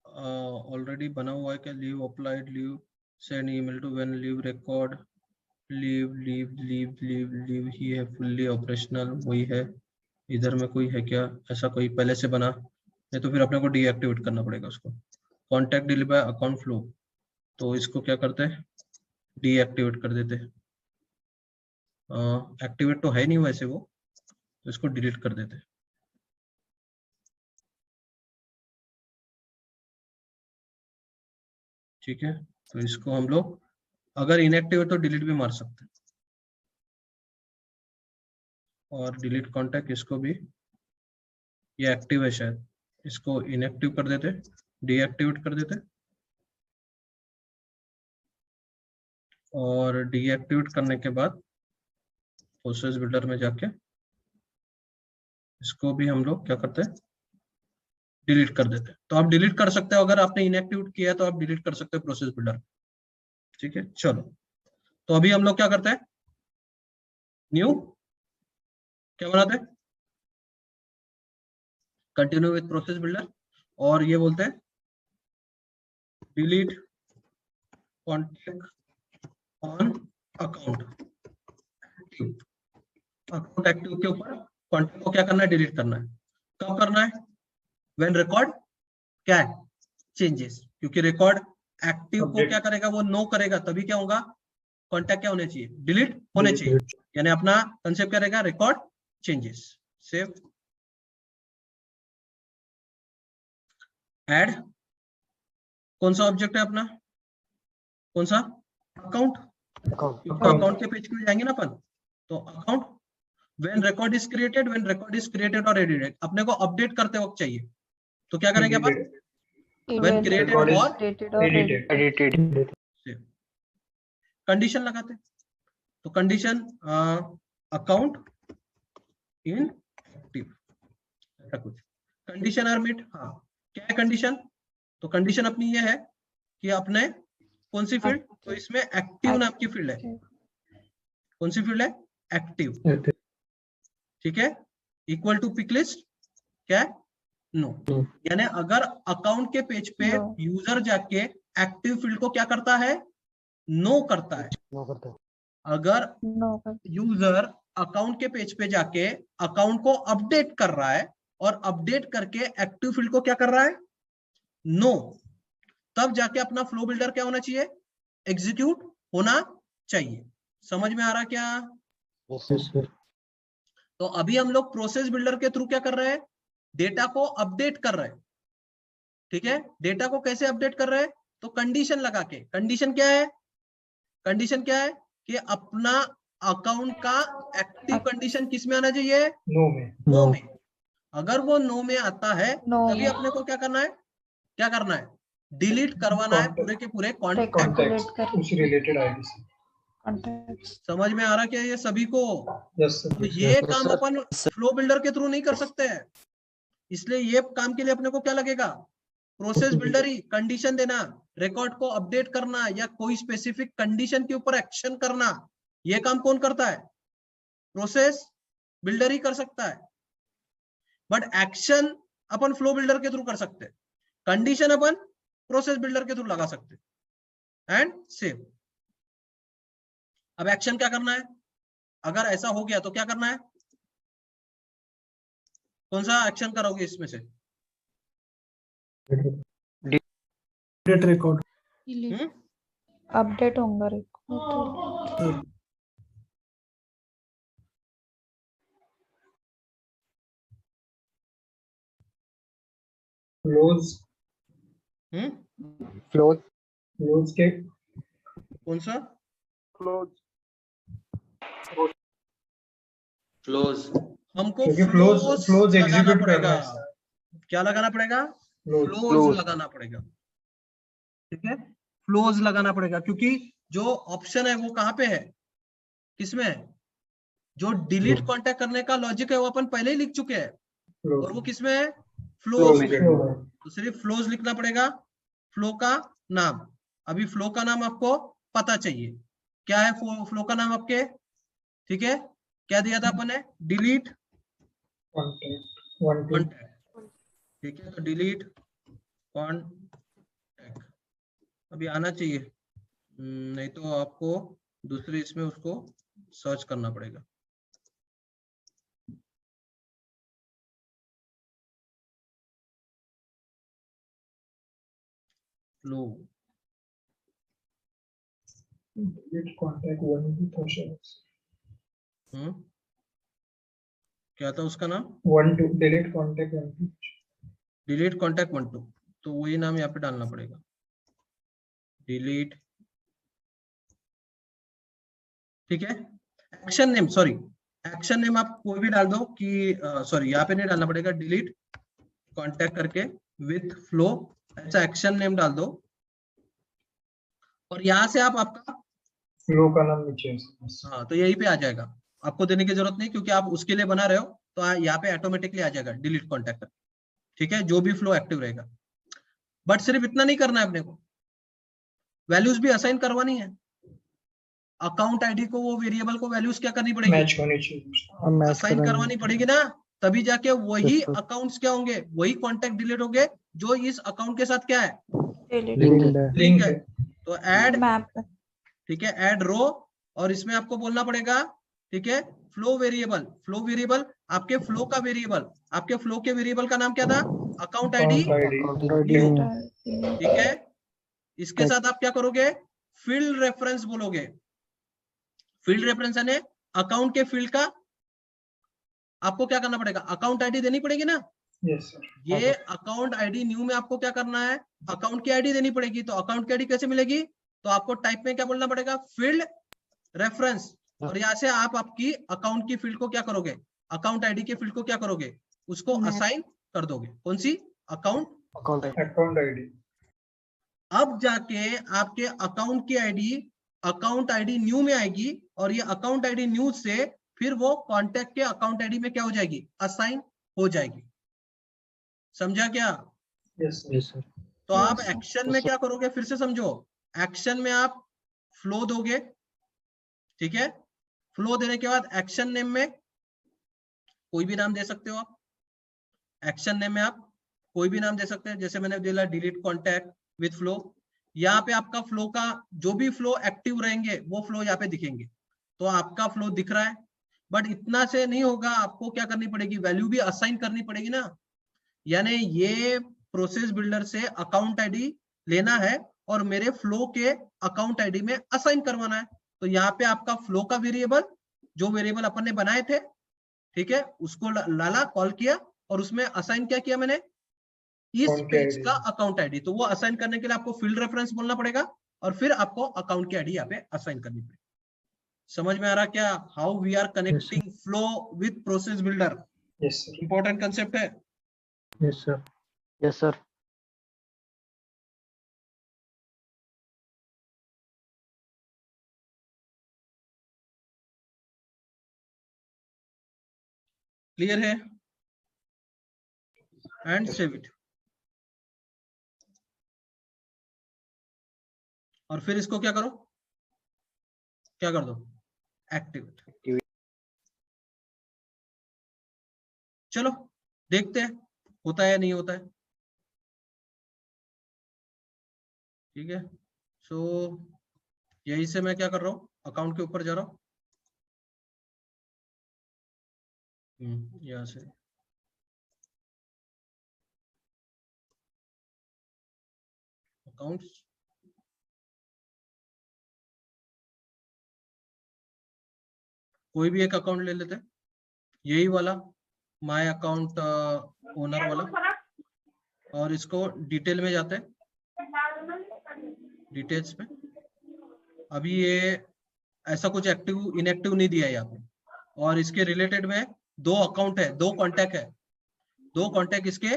ऑलरेडी बना हुआ है क्या, leave applied, leave send email to when leave record, leave leave leave leave leave ही है फुल्ली ऑपरेशनल, वही है। इधर में कोई है क्या ऐसा कोई पहले से बना, नहीं तो फिर अपने को डीएक्टिवेट करना पड़ेगा उसको। Contact delete bye account flow, तो इसको क्या करते हैं, डीएक्टिवेट कर देते हैं। एक्टिवेट तो है नहीं वैसे वो, तो इसको डिलीट कर देते हैं। ठीक है, तो इसको हम लोग अगर इनएक्टिव है तो डिलीट भी मार सकते हैं। और डिलीट कॉन्टैक्ट, इसको भी, ये एक्टिव है शायद, इसको इनएक्टिव कर देते, डीएक्टिवेट कर देते। और डीएक्टिवेट करने के बाद प्रोसेस बिल्डर में जाके इसको भी हम लोग क्या करते हैं, डिलीट कर देते हैं। तो आप डिलीट कर सकते हो, अगर आपने इनएक्टिवेट किया तो आप डिलीट कर सकते हो प्रोसेस बिल्डर। ठीक है, चलो तो अभी हम लोग क्या करते हैं, न्यू क्या बनाते हैं, कंटिन्यू विथ प्रोसेस बिल्डर, और ये बोलते हैं delete contact on account active. Account active के ऊपर कॉन्टैक्ट को क्या करना है, डिलीट करना है। कब करना है, व्हेन रिकॉर्ड क्या है, चेंजेस, क्योंकि रिकॉर्ड एक्टिव को क्या करेगा, वो नो करेगा, तभी क्या होगा, कॉन्टैक्ट क्या होने चाहिए, डिलीट होने चाहिए। यानी अपना कंसेप्ट क्या रहेगा, रिकॉर्ड चेंजेस। सेव, ऐड, कौन सा ऑब्जेक्ट है अपना, कौन सा, अकाउंट, अकाउंट के पेज पे जाएंगे ना अपन, तो account, when record is created, when record is created और एडिटेड, अपने को अपडेट करते वक्त चाहिए, तो क्या करेंगे अपन, व्हेन क्रिएटेड और एडिटेड। कंडीशन लगाते, तो कंडीशन अकाउंट इन एक्टिव, ऐसा कुछ कंडीशन आर मीट। हाँ, क्या है कंडीशन, तो कंडीशन अपनी ये है कि अपने कौन सी फील्ड, तो इसमें एक्टिव नाम की फील्ड है, कौन सी फील्ड है, एक्टिव। ठीक है, इक्वल टू पिक लिस्ट, क्या है, नो। यानी अगर अकाउंट के पेज पे यूजर जाके एक्टिव फील्ड को क्या करता है, नो करता है। अगर यूजर अकाउंट के पेज पे जाके अकाउंट को अपडेट कर रहा है और अपडेट करके एक्टिव फील्ड को क्या कर रहा है, नो, तब जाके अपना फ्लो बिल्डर क्या होना चाहिए, एग्जीक्यूट होना चाहिए। समझ में आ रहा क्या? तो अभी हम लोग प्रोसेस बिल्डर के थ्रू क्या कर रहे हैं, डेटा को अपडेट कर रहे हैं। ठीक है, डेटा को कैसे अपडेट कर रहे हैं, तो कंडीशन लगा के। कंडीशन क्या है, कंडीशन क्या है कि अपना अकाउंट का एक्टिव कंडीशन किस में आना चाहिए, नो में। नो में। अगर वो नो में आता है तभी अपने को क्या करना है, क्या करना है, डिलीट करवाना है पूरे के पूरे कॉन्टैक्ट उस रिलेटेड आईडी से। समझ में आ रहा क्या ये सभी को? यस तो ये काम अपन फ्लो बिल्डर के थ्रू नहीं कर सकते हैं, इसलिए ये काम के लिए अपने को क्या लगेगा, प्रोसेस बिल्डर ही। कंडीशन देना, रिकॉर्ड को अपडेट करना या कोई स्पेसिफिक कंडीशन के ऊपर एक्शन करना, ये काम कौन करता है, प्रोसेस बिल्डर ही कर सकता है। But action upon flow builder के थ्रू कर सकते हैं, कंडीशन अपन प्रोसेस बिल्डर के थ्रू लगा सकते हैं एंड सेव। अब एक्शन क्या करना है, अगर ऐसा हो गया तो क्या करना है, कौन सा एक्शन करोगे इसमें से? Delete record. अपडेट होगा रिकॉर्ड। Close. क्लोज Close के कौन सा close. क्लोज? हमको क्योंकि flows flows लगाना execute करना पड़ेगा। है इसका। क्या लगाना पड़ेगा? Flows. फ्लोज लगाना पड़ेगा, ठीक है, फ्लोज लगाना पड़ेगा, क्योंकि जो ऑप्शन है वो कहाँ पे है, किसमें है? जो डिलीट कांटेक्ट करने का लॉजिक है वो अपन पहले ही लिख चुके हैं, Flows. और वो किसमें है? फ्लोज में। Flow. तो सिर्फ फ्लोज लिखना पड़ेगा, फ्लो का नाम। अभी फ्लो का नाम आपको पता चाहिए, क्या है फ्लो का नाम आपके? ठीक है, क्या दिया था अपन ने? Delete Contact. One two. Contact, ठीक है, तो डिलीट कॉन्टैक्ट अभी आना चाहिए, नहीं तो आपको दूसरे इसमें उसको सर्च करना पड़ेगा। Flow, Delete contact one two process. क्या था उसका नाम? One two. Delete contact one two. Delete contact 1 2, तो वही नाम यहाँ पे डालना पड़ेगा, डिलीट, ठीक है। Action name, sorry, action name आप कोई भी डाल दो कि सॉरी यहाँ पे नहीं डालना पड़ेगा, डिलीट कॉन्टैक्ट करके विथ फ्लो ऐसा एक्शन नेम डाल दो, और यहाँ से आप आपका Flow का नाम नीचे है। हाँ, तो यहीं पे आ जाएगा, आपको देने की जरूरत नहीं, क्योंकि आप उसके लिए बना रहे हो, तो यहाँ पे ऑटोमेटिकली आ जाएगा डिलीट कॉन्टैक्ट, ठीक है, जो भी फ्लो एक्टिव रहेगा। बट सिर्फ इतना नहीं करना है अपने को, वैल्यूज भी असाइन करवानी है। अकाउंट आईडी को, वो वेरिएबल को वैल्यूज क्या करनी पड़ेगी? मैच होनी चाहिए। असाइन करवानी पड़ेगी ना, तभी जाके वही Yes, sir. अकाउंट्स क्या होंगे, वही कॉन्टैक्ट डिलीट होंगे जो इस अकाउंट के साथ क्या है, लिंक है। लिंक है। है। तो ऐड, मैप ठीक है, ऐड रो, और इसमें आपको बोलना पड़ेगा, ठीक है, फ्लो वेरिएबल। फ्लो वेरिएबल आपके फ्लो का वेरिएबल, आपके फ्लो के वेरिएबल का नाम क्या था? अकाउंट आईडी, ठीक है। इसके साथ आप क्या करोगे? फील्ड रेफरेंस बोलोगे। फील्ड रेफरेंस यानी अकाउंट के फील्ड का आपको क्या करना पड़ेगा? अकाउंट आईडी देनी पड़ेगी ना। Yes sir. ये अकाउंट आईडी न्यू में आपको क्या करना है? अकाउंट की आईडी देनी पड़ेगी। तो अकाउंट की आईडी कैसे मिलेगी? तो आपको टाइप में क्या बोलना पड़ेगा? फील्ड रेफरेंस, और यहाँ से आप आपकी अकाउंट की फील्ड को क्या करोगे? अकाउंट आईडी के फील्ड को क्या करोगे? उसको असाइन कर दोगे। कौन सी? Account Account ID. अब जाके आपके अकाउंट की आईडी अकाउंट आईडी न्यू में आएगी, और ये अकाउंट आईडी न्यू से फिर वो कॉन्टैक्ट के अकाउंट आईडी में क्या हो जाएगी? असाइन हो जाएगी। समझा क्या? Yes sir. Yes, sir. तो आप एक्शन में क्या करोगे? फिर से समझो, एक्शन में आप फ्लो दोगे, ठीक है। फ्लो देने के बाद एक्शन नेम में कोई भी नाम दे सकते हो आप। एक्शन नेम में आप कोई भी नाम दे सकते हैं, जैसे मैंने दिया डिलीट कॉन्टैक्ट विथ फ्लो। यहाँ पे आपका फ्लो का जो भी फ्लो एक्टिव रहेंगे वो फ्लो यहाँ पे दिखेंगे, तो आपका फ्लो दिख रहा है। बट इतना से नहीं होगा, आपको क्या करनी पड़ेगी? वैल्यू भी असाइन करनी पड़ेगी ना। यानी ये प्रोसेस बिल्डर से अकाउंट आईडी लेना है और मेरे फ्लो के अकाउंट आईडी में असाइन करवाना है। तो यहाँ पे आपका फ्लो का वेरिएबल, जो वेरिएबल अपन ने बनाए थे, ठीक है, उसको लाला कॉल किया और उसमें असाइन क्या किया मैंने? इस पेज का अकाउंट आईडी। तो वो असाइन करने के लिए आपको फील्ड रेफरेंस बोलना पड़ेगा, और फिर आपको अकाउंट की आईडी यहाँ पे असाइन करनी पड़ेगी। समझ में आ रहा क्या? How we are connecting flow with process builder? Yes sir. Important concept है। Yes sir. Yes, sir. Clear है? एंड सेव इट, और फिर इसको क्या करो? क्या कर दो? एक्टिवेट। चलो देखते हैं होता है या नहीं होता है? ठीक है, सो यही से मैं क्या कर रहा हूँ, अकाउंट के ऊपर जा रहा हूँ, यहाँ से अकाउंट्स, कोई भी एक अकाउंट ले लेते हैं, यही वाला माय अकाउंट ओनर वाला, और इसको डिटेल में जाते हैं, डिटेल्स में। अभी ये ऐसा कुछ एक्टिव इनएक्टिव नहीं दिया है यहाँ पे, और इसके रिलेटेड में 2 अकाउंट है, 2 कॉन्टैक्ट है, 2 कॉन्टैक्ट इसके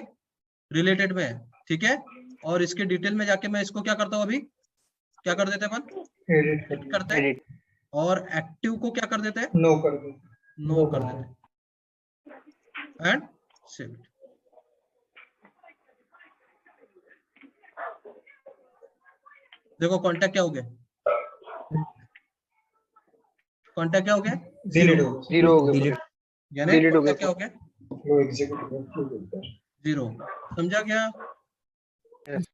रिलेटेड में है, ठीक है। और इसके डिटेल में जाके मैं इसको क्या करता हूँ, अभी क्या कर देते हैं अपन, एडिट करते हैं, और एक्टिव को क्या कर देते हैं, नो कर दो, नो कर देते हैं, एंड सेव इट। देखो कॉन्टैक्ट क्या हो गया, कॉन्टैक्ट क्या हो गया, डिलीट हो जीरो हो गया Delete. यानी delete हो गया। contact क्या हो गया, लो एग्जीक्यूटिव फ्लो बिल्डर। 0। समझा क्या? Yes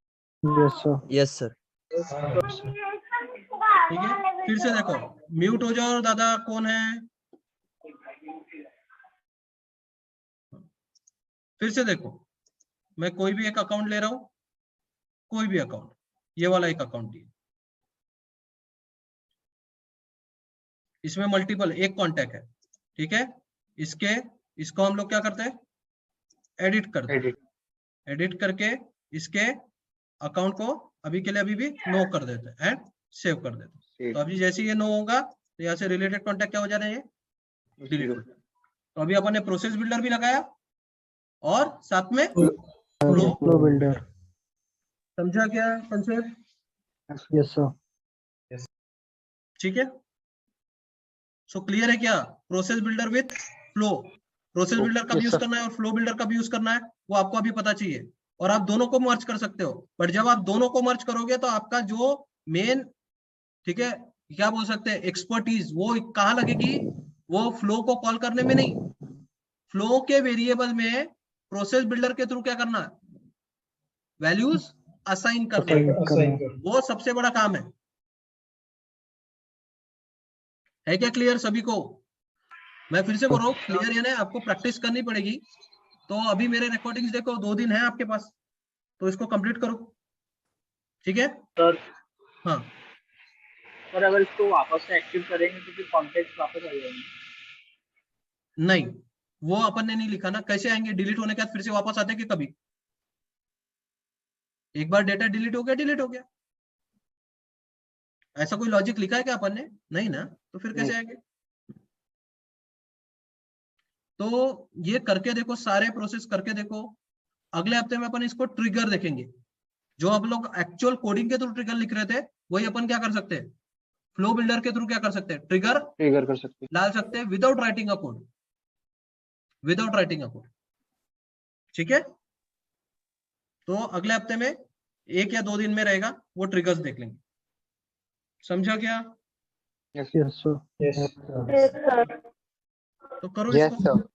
sir. Yes, sir. ठीक है, फिर से देखो, म्यूट हो जाओ दादा, कौन है, फिर से देखो, मैं कोई भी एक अकाउंट ले रहा हूं, कोई भी अकाउंट, ये वाला एक अकाउंट है, इसमें मल्टीपल एक कांटेक्ट है, ठीक है। इसको हम लोग क्या करते हैं, एडिट करते हैं, एडिट करके इसके अकाउंट को अभी के लिए अभी भी नो कर देते हैं एंड सेव कर देते हैं। तो अभी जैसे ये नो होगा तो यहाँ से रिलेटेड कॉन्टेक्ट क्या हो जा रहे हैं, डिलीट हो जाए। तो अभी अपन ने प्रोसेस बिल्डर भी लगाया और साथ में फ्लो बिल्डर। समझा क्या कंसेप्ट? Yes sir. ठीक है, सो क्लियर है क्या, process builder with flow, process builder कब Yes, यूज sir. करना है और फ्लो बिल्डर कब यूज करना है, वो आपको अभी पता चाहिए। और आप दोनों को मर्ज कर सकते हो, बट जब आप दोनों को मर्ज करोगे तो आपका जो मेन, ठीक है, क्या बोल सकते हैं, एक्सपर्टीज, वो कहाँ लगेगी, वो फ्लो को कॉल करने में नहीं, फ्लो के वेरिएबल में प्रोसेस बिल्डर के थ्रू क्या करना है, वैल्यूज असाइन करना है, असाइन कर वो सबसे बड़ा काम है क्या क्लियर सभी को? मैं फिर से बोल रहा हूँ, क्लियर यानी आपको प्रैक्टिस करनी पड़ेगी। तो अभी मेरे रिकॉर्डिंग्स देखो, 2 दिन है आपके पास, तो इसको कंप्लीट करो, ठीक है सर। हाँ, सर अगर इसको वापस से एक्टिव करेंगे तो फिर कॉन्टेक्ट वापस आ जाएंगे? नहीं, वो अपन ने नहीं लिखा ना, कैसे आएंगे, डिलीट होने के बाद फिर से वापस आते कि कभी, एक बार डेटा डिलीट हो गया, ऐसा कोई लॉजिक लिखा है क्या अपन ने, नहीं ना, तो फिर कैसे आएंगे? तो ये करके देखो, सारे प्रोसेस करके देखो। अगले हफ्ते में अपन इसको ट्रिगर देखेंगे, जो आप लोग एक्चुअल कोडिंग के थ्रू ट्रिगर लिख रहे थे, वही अपन क्या कर सकते हैं, फ्लो बिल्डर के थ्रू क्या कर सकते हैं, ट्रिगर कर सकते डाल सकते हैं विदाउट राइटिंग अ कोड, ठीक है। तो अगले हफ्ते में 1 या 2 दिन में रहेगा, वो ट्रिगर्स देख लेंगे, समझा क्या? हैं। Yes sir. यस तो करो यस इसको। सर।